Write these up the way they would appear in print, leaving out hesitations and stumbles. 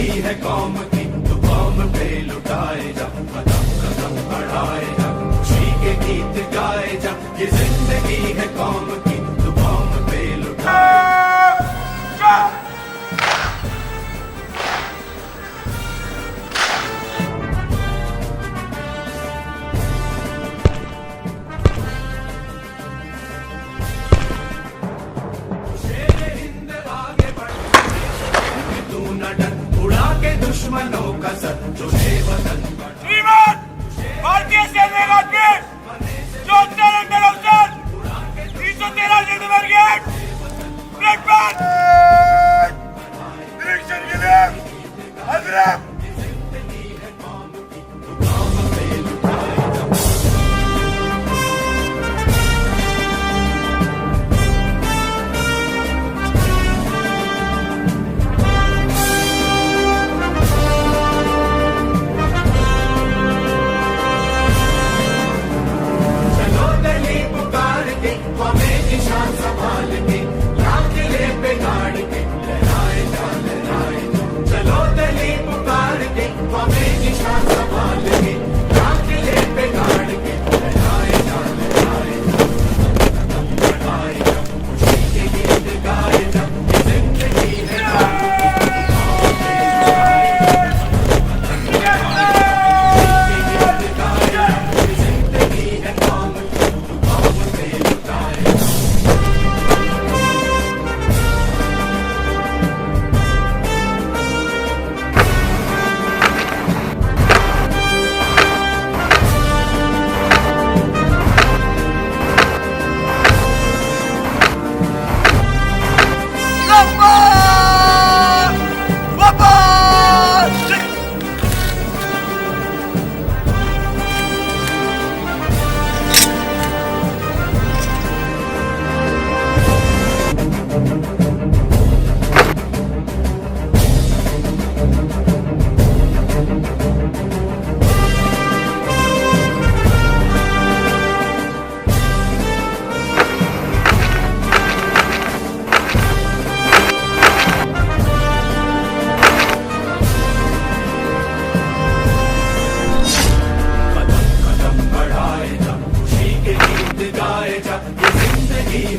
जिंदगी है कौम की, तू कौम पे लुटाए जा, कदम कदम बढ़ाए जा, खुशी के गीत गाए जा। ये जिंदगी है कौम की, तू कौम पे लुटाए जा। दुश्मनों का सर जो वतन श्रीमान भारतीय सेना का अध्यक्ष जो international officer 313 gentleman gate platform निरीक्षण के लिए हजरत।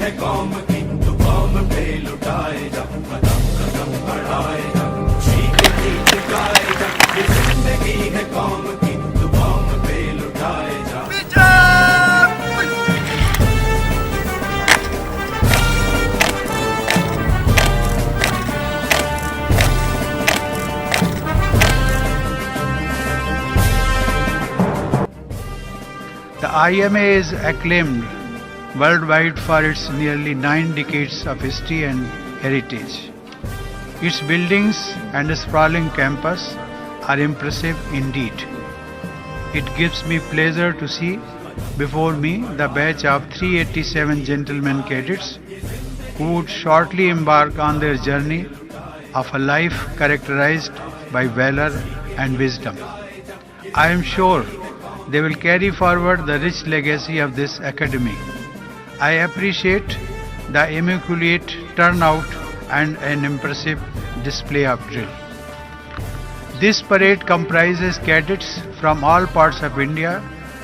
है कौम की, तू कौम पे लुटाए जा, कदम कदम बढ़ाए जा, खुशी के गीत गाए जा। ये जिंदगी है कौम की, तू कौम पे लुटाए जा। The IMA is acclaimed worldwide for its nearly 9 decades of history and heritage. Its buildings and sprawling campus are impressive indeed. It gives me pleasure to see before me the batch of 387 gentlemen cadets who would shortly embark on their journey of a life characterized by valor and wisdom. I am sure they will carry forward the rich legacy of this academy. I appreciate the immaculate turnout and an impressive display of drill. This parade comprises cadets from all parts of India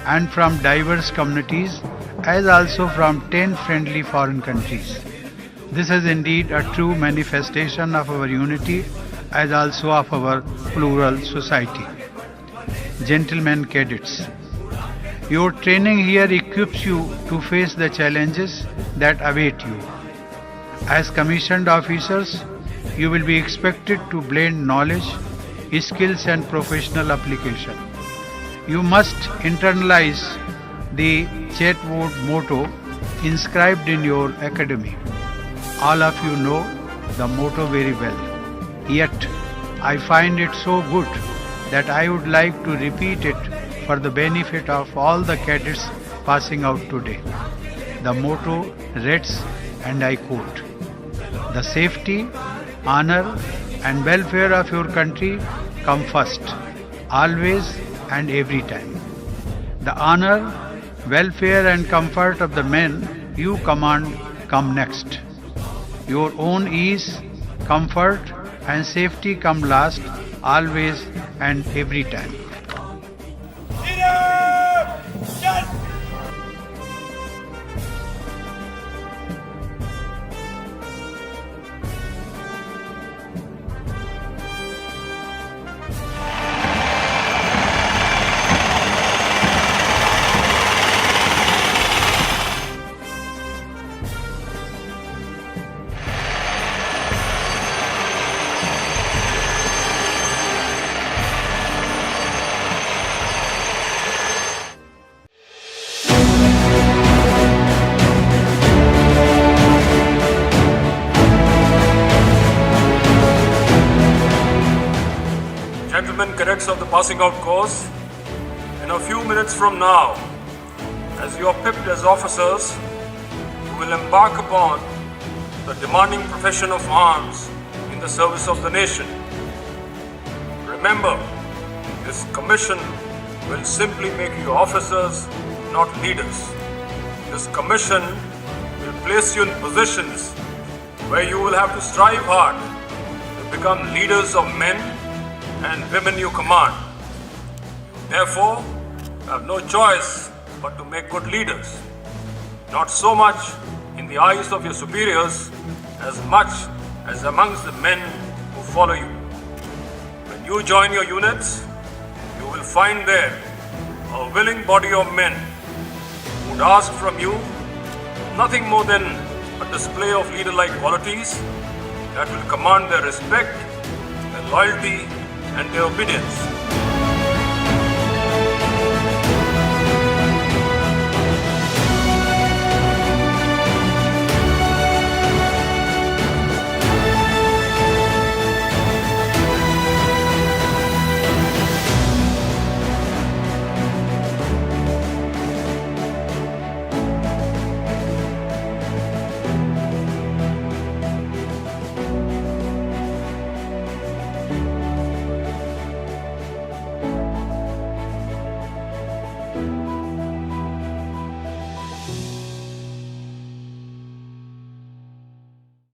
and from diverse communities, as also from 10 friendly foreign countries. This is indeed a true manifestation of our unity as also of our plural society. Gentlemen cadets, your training here equips you to face the challenges that await you. As commissioned officers, you will be expected to blend knowledge, skills and professional application. You must internalize the Chetwood motto inscribed in your academy. All of you know the motto very well. Yet, I find it so good that I would like to repeat it for the benefit of all the cadets passing out today. The motto reads, and I quote, "The safety, honor and welfare of your country come first, always and every time. The honor, welfare and comfort of the men you command come next. Your own ease, comfort and safety come last always and every time. Gentlemen cadets of the passing out course, in a few minutes from now, as you are pipped as officers, you will embark upon the demanding profession of arms in the service of the nation. Remember, this commission will simply make you officers, not leaders. This commission will place you in positions where you will have to strive hard to become leaders of men and women you command. Therefore, you have no choice but to make good leaders. Not so much in the eyes of your superiors as much as amongst the men who follow you. When you join your units, you will find there a willing body of men who would ask from you nothing more than a display of leader-like qualities that will command their respect, their loyalty, and their obedience.